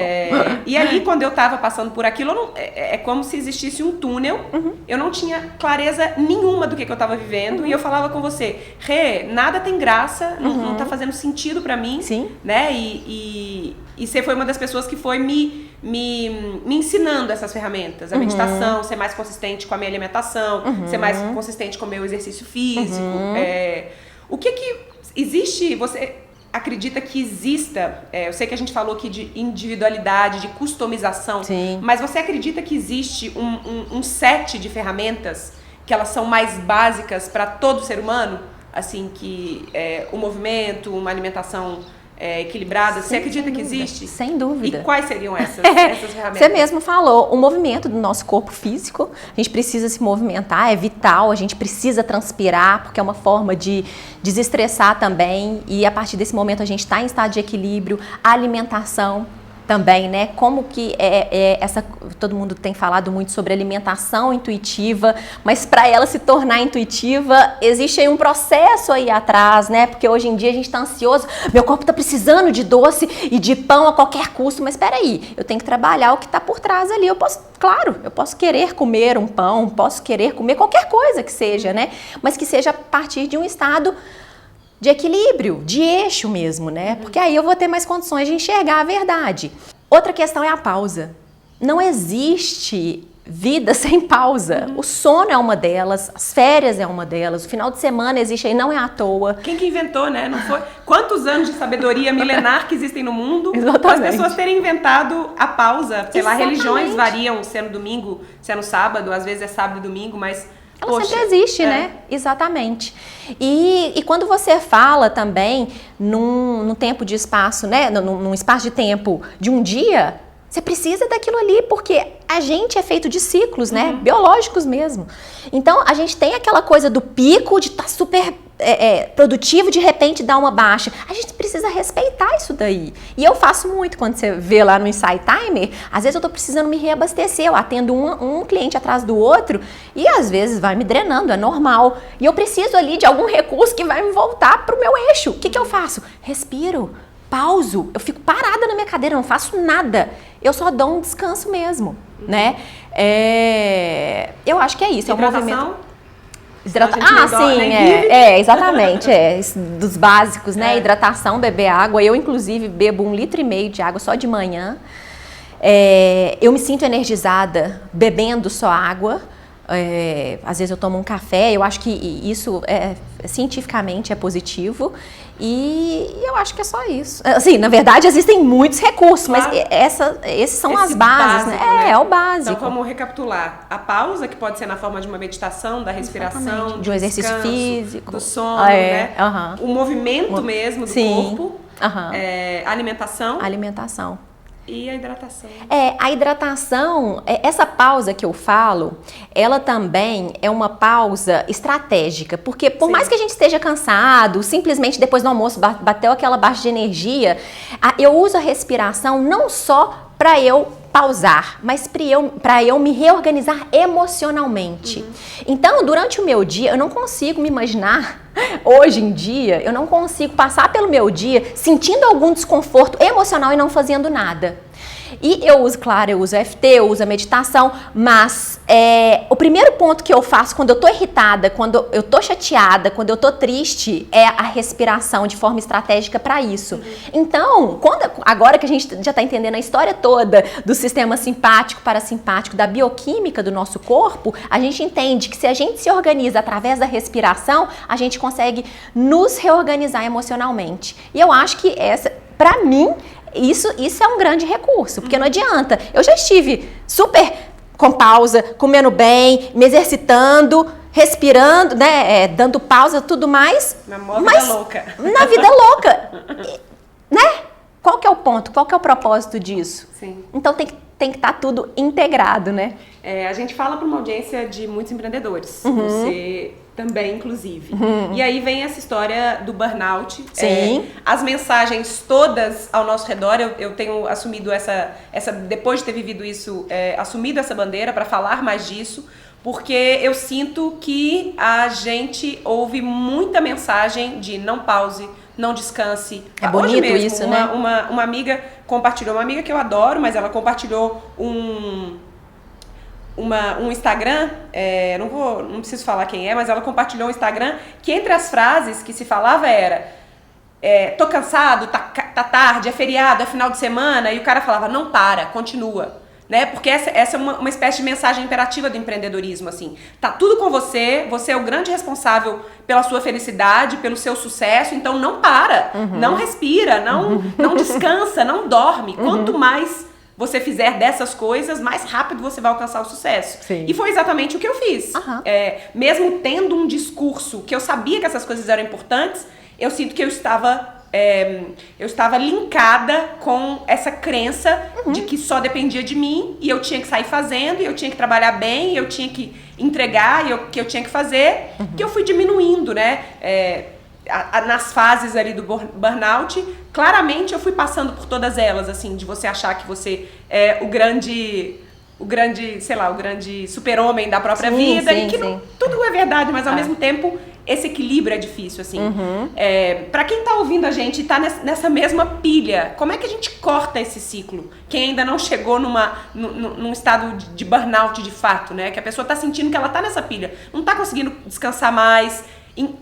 S1: E aí, quando eu tava passando por aquilo, é como se existisse um túnel. Eu não tinha clareza nenhuma do que eu tava vivendo. E eu falava com você, Rê, nada tem graça, não tá fazendo sentido pra mim.
S2: Sim.
S1: Né? E você foi uma das pessoas que foi me ensinando essas ferramentas. A meditação, ser mais consistente com a minha alimentação, ser mais consistente com o meu exercício físico. O que existe... Você acredita que exista, eu sei que a gente falou aqui de individualidade, de customização,
S2: Sim.
S1: mas você acredita que existe um set de ferramentas que elas são mais básicas para todo ser humano? Assim, que o movimento, uma alimentação equilibrada, você acredita que existe?
S2: Sem dúvida.
S1: E quais seriam essas ferramentas?
S2: Você mesmo falou, o movimento do nosso corpo físico, a gente precisa se movimentar, é vital, a gente precisa transpirar, porque é uma forma de desestressar também, e a partir desse momento a gente está em estado de equilíbrio. A alimentação também, né? Como que todo mundo tem falado muito sobre alimentação intuitiva, mas para ela se tornar intuitiva, existe aí um processo aí atrás, né? Porque hoje em dia a gente tá ansioso, meu corpo tá precisando de doce e de pão a qualquer custo, mas espera aí, eu tenho que trabalhar o que tá por trás ali. Eu posso querer comer um pão, posso querer comer qualquer coisa que seja, né? Mas que seja a partir de um estado de equilíbrio, de eixo mesmo, né? Porque aí eu vou ter mais condições de enxergar a verdade. Outra questão é a pausa. Não existe vida sem pausa. O sono é uma delas, as férias é uma delas, o final de semana existe aí, não é à toa.
S1: Quem que inventou, né? Não foi? Quantos anos de sabedoria milenar que existem no mundo?
S2: Exatamente.
S1: As pessoas terem inventado a pausa. Sei lá,
S2: Exatamente.
S1: religiões variam, se é no domingo, se é no sábado, às vezes é sábado e domingo, mas...
S2: Ela sempre existe, né? Exatamente. E quando você fala também num tempo de espaço, né? Num espaço de tempo de um dia, Você precisa daquilo ali, porque a gente é feito de ciclos, né? Biológicos mesmo. Então, a gente tem aquela coisa do pico de estar super produtivo, de repente dá uma baixa. A gente precisa respeitar isso daí. E eu faço muito quando você vê lá no Insight Timer, às vezes eu tô precisando me reabastecer, eu atendo um cliente atrás do outro e às vezes vai me drenando, é normal. E eu preciso ali de algum recurso que vai me voltar pro meu eixo. O que eu faço? Respiro, pauso, eu fico parada na minha cadeira, não faço nada. Eu só dou um descanso mesmo, né? Eu acho que é isso, é um movimento... Exatamente, isso dos básicos, né? Hidratação, beber água. Eu, inclusive, bebo 1,5 litro de água só de manhã. Eu me sinto energizada bebendo só água. Às vezes eu tomo um café, eu acho que isso cientificamente é positivo e eu acho que é só isso. Assim, na verdade existem muitos recursos, claro, mas esses são as bases, básico, né? É o básico.
S1: Então, vamos recapitular. A pausa, que pode ser na forma de uma meditação, da respiração,
S2: de um exercício físico,
S1: do sono, né?
S2: O
S1: movimento mesmo do corpo,
S2: alimentação.
S1: E a hidratação.
S2: A hidratação, essa pausa que eu falo, ela também é uma pausa estratégica, porque por mais que a gente esteja cansado, simplesmente depois do almoço bateu aquela baixa de energia, eu uso a respiração não só para eu pausar, mas para eu me reorganizar emocionalmente. Então, durante o meu dia, eu não consigo me imaginar, hoje em dia, eu não consigo passar pelo meu dia sentindo algum desconforto emocional e não fazendo nada. E eu uso EFT, eu uso a meditação, mas o primeiro ponto que eu faço quando eu tô irritada, quando eu tô chateada, quando eu tô triste, é a respiração de forma estratégica para isso. Então, agora que a gente já tá entendendo a história toda do sistema simpático, parasimpático, da bioquímica do nosso corpo, a gente entende que se a gente se organiza através da respiração, a gente consegue nos reorganizar emocionalmente. E eu acho que para mim, isso é um grande recurso, porque não adianta. Eu já estive super com pausa, comendo bem, me exercitando, respirando, né, dando pausa, tudo mais.
S1: Na vida louca.
S2: Na vida louca, né? Qual que é o ponto? Qual que é o propósito disso?
S1: Sim.
S2: Então tem que estar tudo integrado, né?
S1: A gente fala para uma audiência de muitos empreendedores. Você também, inclusive. E aí vem essa história do burnout.
S2: Sim.
S1: As mensagens todas ao nosso redor, eu tenho assumido depois de ter vivido isso, assumido essa bandeira para falar mais disso, porque eu sinto que a gente ouve muita mensagem de não pause, não descanse.
S2: É bonito
S1: hoje mesmo,
S2: isso, né?
S1: Uma amiga compartilhou, uma amiga que eu adoro, mas ela compartilhou um Instagram, não preciso falar quem é, mas ela compartilhou um Instagram que entre as frases que se falava era tô cansado, tá tarde, é feriado, é final de semana, e o cara falava, não para, continua. Né? Porque essa é uma espécie de mensagem imperativa do empreendedorismo, assim. Tá tudo com você é o grande responsável pela sua felicidade, pelo seu sucesso, então não para, não respira, não descansa, não dorme. Quanto mais você fizer dessas coisas, mais rápido você vai alcançar o sucesso.
S2: Sim.
S1: E foi exatamente o que eu fiz. Mesmo tendo um discurso que eu sabia que essas coisas eram importantes, eu sinto que eu estava linkada com essa crença de que só dependia de mim e eu tinha que sair fazendo, e eu tinha que trabalhar bem, e eu tinha que entregar, que eu tinha que fazer, que eu fui diminuindo, né? Nas fases ali do burnout, claramente eu fui passando por todas elas, assim, de você achar que você é o grande super-homem da própria vida, e que tudo é verdade, mas ao mesmo tempo esse equilíbrio é difícil, assim. Pra quem tá ouvindo a gente e tá nessa mesma pilha, como é que a gente corta esse ciclo? Quem ainda não chegou num estado de burnout de fato, né? Que a pessoa tá sentindo que ela tá nessa pilha, não tá conseguindo descansar mais,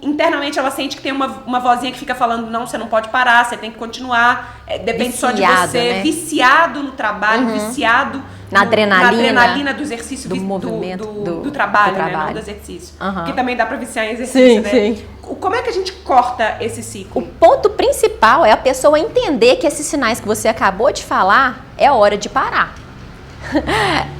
S1: internamente ela sente que tem uma vozinha que fica falando, não, você não pode parar, você tem que continuar, depende só de você, né? Viciado no trabalho, viciado na adrenalina do exercício,
S2: do movimento,
S1: do trabalho, né? Não do exercício. Porque também dá pra viciar em exercício, né? Sim. Como é que a gente corta esse ciclo?
S2: O ponto principal é a pessoa entender que esses sinais que você acabou de falar, é hora de parar.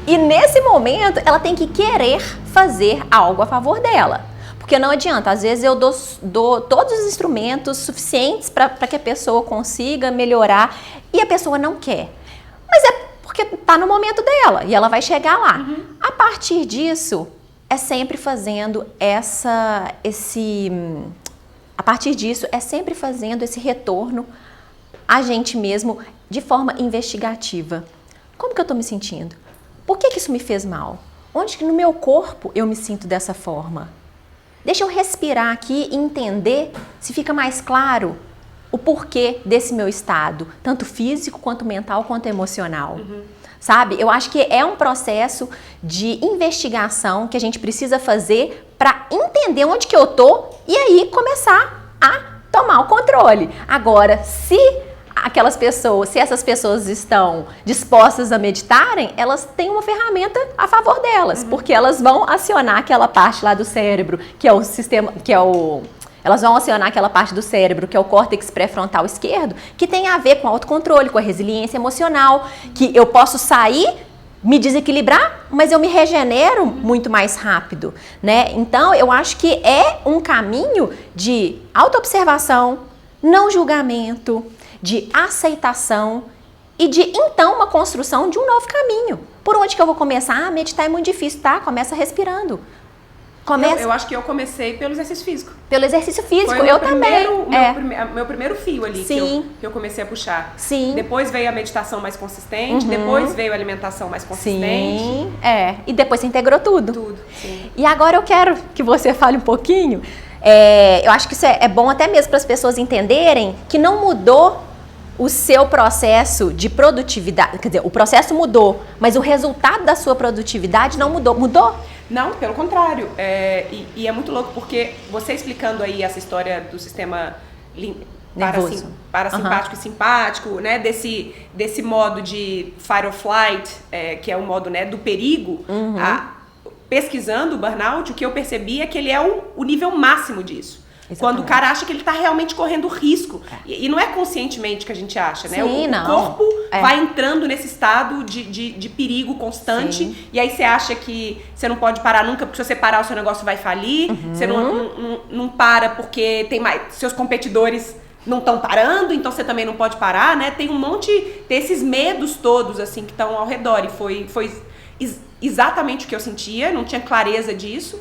S2: E nesse momento, ela tem que querer fazer algo a favor dela. Porque não adianta, às vezes eu dou todos os instrumentos suficientes para que a pessoa consiga melhorar e a pessoa não quer. Mas é porque tá no momento dela e ela vai chegar lá. A partir disso, é sempre fazendo esse retorno a gente mesmo de forma investigativa. Como que eu tô me sentindo? Por que isso me fez mal? Onde que no meu corpo eu me sinto dessa forma? Deixa eu respirar aqui e entender se fica mais claro o porquê desse meu estado, tanto físico, quanto mental, quanto emocional. Sabe? Eu acho que é um processo de investigação que a gente precisa fazer para entender onde que eu tô e aí começar a tomar o controle. Agora, se essas pessoas estão dispostas a meditarem, elas têm uma ferramenta a favor delas, porque elas vão acionar aquela parte lá do cérebro, que é o sistema, elas vão acionar aquela parte do cérebro, que é o córtex pré-frontal esquerdo, que tem a ver com autocontrole, com a resiliência emocional, que eu posso sair, me desequilibrar, mas eu me regenero muito mais rápido, né? Então, eu acho que é um caminho de autoobservação, não julgamento, de aceitação e de, então, uma construção de um novo caminho. Por onde que eu vou começar? Meditar é muito difícil, tá? Começa respirando.
S1: Eu acho que eu comecei pelo exercício físico.
S2: Pelo exercício físico,
S1: Foi
S2: eu também.
S1: Meu primeiro fio ali que eu comecei a puxar.
S2: Sim.
S1: Depois veio a meditação mais consistente, depois veio a alimentação mais consistente.
S2: Sim, E depois você integrou tudo.
S1: Tudo, sim.
S2: E agora eu quero que você fale um pouquinho. Eu acho que isso é bom até mesmo para as pessoas entenderem que não mudou o seu processo de produtividade. Quer dizer, o processo mudou, mas o resultado da sua produtividade não mudou. Mudou?
S1: Não, pelo contrário. E é muito louco, porque você explicando aí essa história do sistema parasimpático e simpático, né? Desse modo de fight or flight, que é o modo, né, do perigo, pesquisando o burnout, o que eu percebi é que ele é o nível máximo disso. Exatamente. Quando o cara acha que ele está realmente correndo risco. E não é conscientemente que a gente acha, né?
S2: Sim,
S1: o corpo vai entrando nesse estado de perigo constante. Sim. E aí você acha que você não pode parar nunca, porque se você parar o seu negócio vai falir. Você não para porque tem seus competidores não estão parando, então você também não pode parar, né? Tem um monte desses medos todos, assim, que estão ao redor. E foi exatamente o que eu sentia, não tinha clareza disso.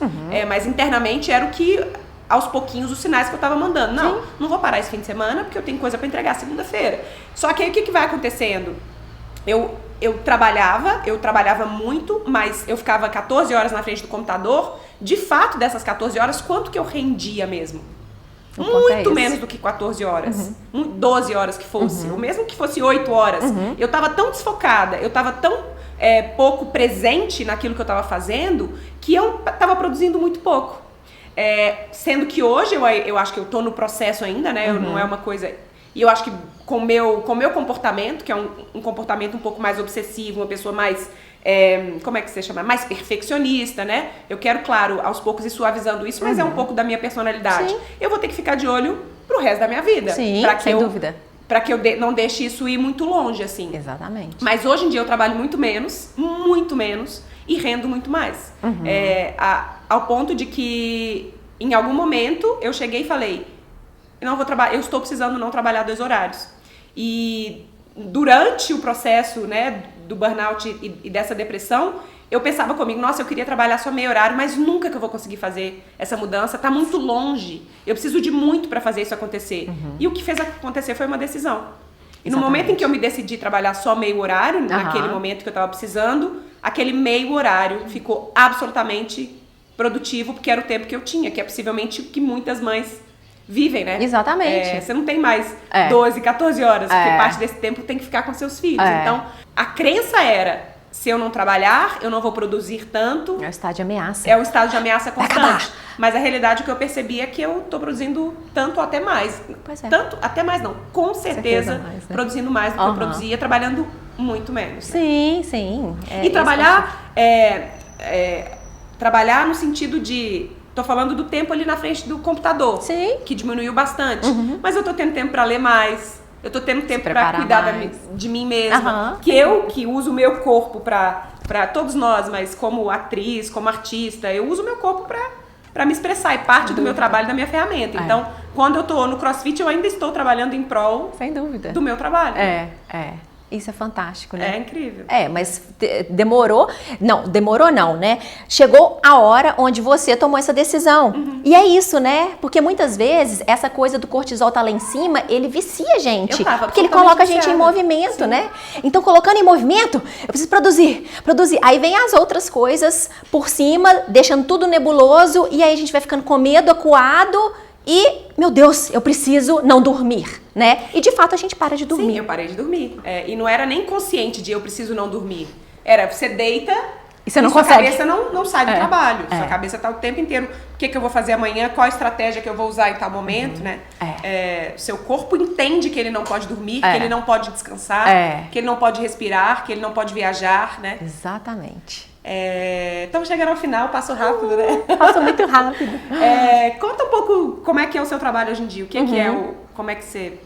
S1: Mas internamente era o que... aos pouquinhos os sinais que eu tava mandando. Não vou parar esse fim de semana porque eu tenho coisa para entregar segunda-feira. Só que aí o que vai acontecendo? Eu trabalhava muito, mas eu ficava 14 horas na frente do computador. De fato, dessas 14 horas, quanto que eu rendia mesmo? Muito menos do que 14 horas. 12 horas que fosse. Ou mesmo que fosse 8 horas. Eu tava tão desfocada, eu tava tão pouco presente naquilo que eu tava fazendo, que eu tava produzindo muito pouco. Sendo que hoje eu acho que eu tô no processo ainda, né? Não é uma coisa... E eu acho que com o meu comportamento, que é um comportamento um pouco mais obsessivo, uma pessoa mais... como é que você chama? Mais perfeccionista, né? Eu quero, claro, aos poucos ir suavizando isso, mas é um pouco da minha personalidade. Sim. Eu vou ter que ficar de olho pro resto da minha vida.
S2: Sim, sem dúvida.
S1: Pra que eu não deixe isso ir muito longe, assim.
S2: Exatamente.
S1: Mas hoje em dia eu trabalho muito menos, e rendo muito mais. Ao ponto de que, em algum momento, eu cheguei e falei, eu estou precisando não trabalhar 2 horários. E durante o processo, né, do burnout e dessa depressão, eu pensava comigo, nossa, eu queria trabalhar só meio horário, mas nunca que eu vou conseguir fazer essa mudança, tá muito longe. Eu preciso de muito para fazer isso acontecer. E o que fez acontecer foi uma decisão. E no momento em que eu me decidi trabalhar só meio horário, naquele momento que eu estava precisando, aquele meio horário ficou absolutamente produtivo, porque era o tempo que eu tinha, que é possivelmente o que muitas mães vivem, né?
S2: Exatamente.
S1: Você não tem mais 12, 14 horas, porque parte desse tempo tem que ficar com seus filhos. Então, a crença era, se eu não trabalhar, eu não vou produzir tanto.
S2: É o estado de ameaça.
S1: É o estado de ameaça constante. Mas a realidade, o que eu percebi é que eu tô produzindo tanto ou até mais.
S2: Pois é.
S1: Tanto, até mais não. Com certeza mais, né? Produzindo mais do que eu produzia, trabalhando muito menos.
S2: Sim, né? Sim.
S1: E trabalhar... trabalhar no sentido de... Tô falando do tempo ali na frente do computador. Sim. Que diminuiu bastante. Mas eu tô tendo tempo pra ler mais. Eu tô tendo tempo pra cuidar de mim mesma. Que uso o meu corpo pra todos nós, mas como atriz, como artista, eu uso o meu corpo pra me expressar. É parte do meu trabalho, da minha ferramenta. Então, quando eu tô no CrossFit, eu ainda estou trabalhando em prol
S2: sem dúvida
S1: do meu trabalho.
S2: Isso é fantástico, né?
S1: É incrível.
S2: Mas demorou não, né? Chegou a hora onde você tomou essa decisão. E é isso, né? Porque muitas vezes essa coisa do cortisol tá lá em cima, ele vicia a gente. Porque ele coloca a gente em movimento, né? Então, colocando em movimento, eu preciso produzir. Aí vem as outras coisas por cima, deixando tudo nebuloso, e aí a gente vai ficando com medo, acuado, e, meu Deus, eu preciso não dormir, né? E de fato a gente para de dormir.
S1: Sim, eu parei de dormir. E não era nem consciente de eu preciso não dormir. Era, você deita
S2: e você não
S1: sua
S2: consegue.
S1: Cabeça não sai do trabalho. Sua cabeça tá o tempo inteiro. O que eu vou fazer amanhã? Qual a estratégia que eu vou usar em tal momento, né? Seu corpo entende que ele não pode dormir, que ele não pode descansar, que ele não pode respirar, que ele não pode viajar, né?
S2: Exatamente.
S1: Estamos chegando ao final, passo rápido, né?
S2: Passa muito rápido.
S1: Conta um pouco como é que é o seu trabalho hoje em dia. O que como é que você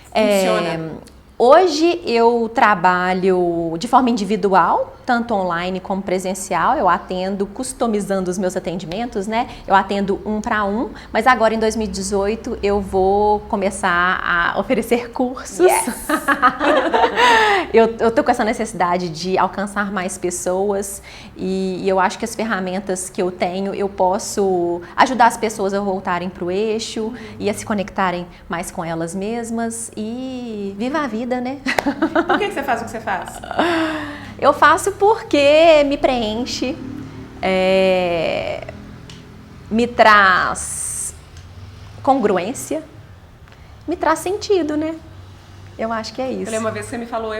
S1: funciona?
S2: Hoje eu trabalho de forma individual, tanto online como presencial. Eu atendo customizando os meus atendimentos, né? Eu atendo 1 para 1, mas agora em 2018 eu vou começar a oferecer cursos.
S1: Yes.
S2: Eu tô com essa necessidade de alcançar mais pessoas e eu acho que as ferramentas que eu tenho, eu posso ajudar as pessoas a voltarem para o eixo e a se conectarem mais com elas mesmas e viva a vida, né?
S1: Por que você faz o que você faz?
S2: Eu faço porque me preenche, me traz congruência, me traz sentido, né? Eu acho que é isso.
S1: Eu lembro uma vez que você me falou,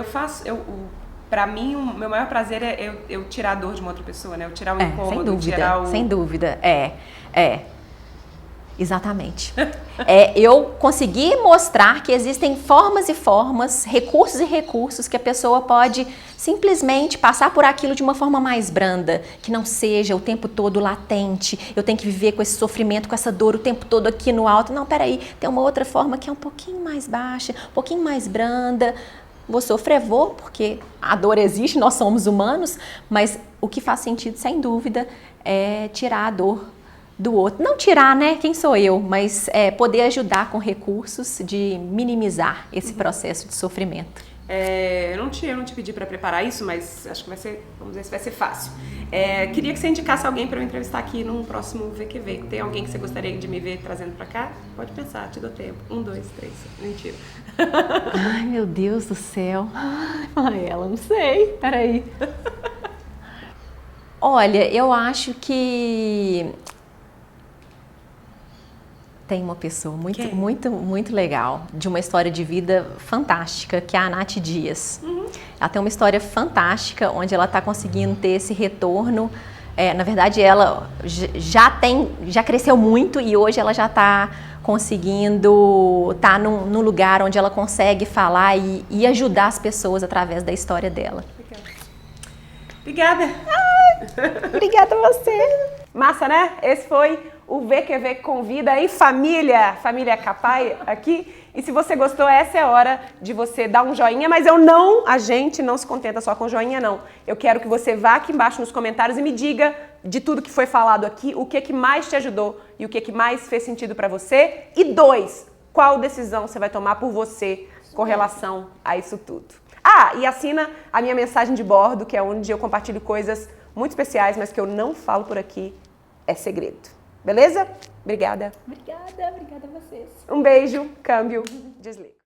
S1: pra mim, o meu maior prazer é eu tirar a dor de uma outra pessoa, né? Eu tirar o incômodo,
S2: sem dúvida,
S1: tirar o...
S2: Sem dúvida, Exatamente. Eu consegui mostrar que existem formas e formas, recursos e recursos que a pessoa pode simplesmente passar por aquilo de uma forma mais branda, que não seja o tempo todo latente, eu tenho que viver com esse sofrimento, com essa dor o tempo todo aqui no alto. Não, peraí, tem uma outra forma que é um pouquinho mais baixa, um pouquinho mais branda. Vou sofrer, porque a dor existe, nós somos humanos, mas o que faz sentido, sem dúvida, é tirar a dor do outro. Não tirar, né? Quem sou eu? Mas poder ajudar com recursos de minimizar esse processo de sofrimento.
S1: Eu não te pedi para preparar isso, mas acho que vai ser, vamos ver se vai ser fácil. Queria que você indicasse alguém para eu entrevistar aqui num próximo VQV. Tem alguém que você gostaria de me ver trazendo para cá? Pode pensar, te dou tempo. 1, 2, 3. Mentira.
S2: Ai, meu Deus do céu. Ai, ela, não sei. Peraí. Olha, eu acho que tem uma pessoa muito legal, de uma história de vida fantástica, que é a Nath Dias. Ela tem uma história fantástica, onde ela está conseguindo ter esse retorno. Na verdade, ela já cresceu muito e hoje ela já está conseguindo estar num lugar onde ela consegue falar e ajudar as pessoas através da história dela.
S1: Obrigada.
S2: Obrigada a você.
S1: Massa, né? Esse foi o VQV Convida em família Capai aqui. E se você gostou, essa é a hora de você dar um joinha, mas a gente não se contenta só com joinha, não. Eu quero que você vá aqui embaixo nos comentários e me diga de tudo que foi falado aqui, o que mais te ajudou e o que mais fez sentido pra você. E 2, qual decisão você vai tomar por você com relação a isso tudo. E assina a minha mensagem de bordo, que é onde eu compartilho coisas muito especiais, mas que eu não falo por aqui, é segredo. Beleza? Obrigada.
S2: Obrigada a vocês.
S1: Um beijo, câmbio, desliga.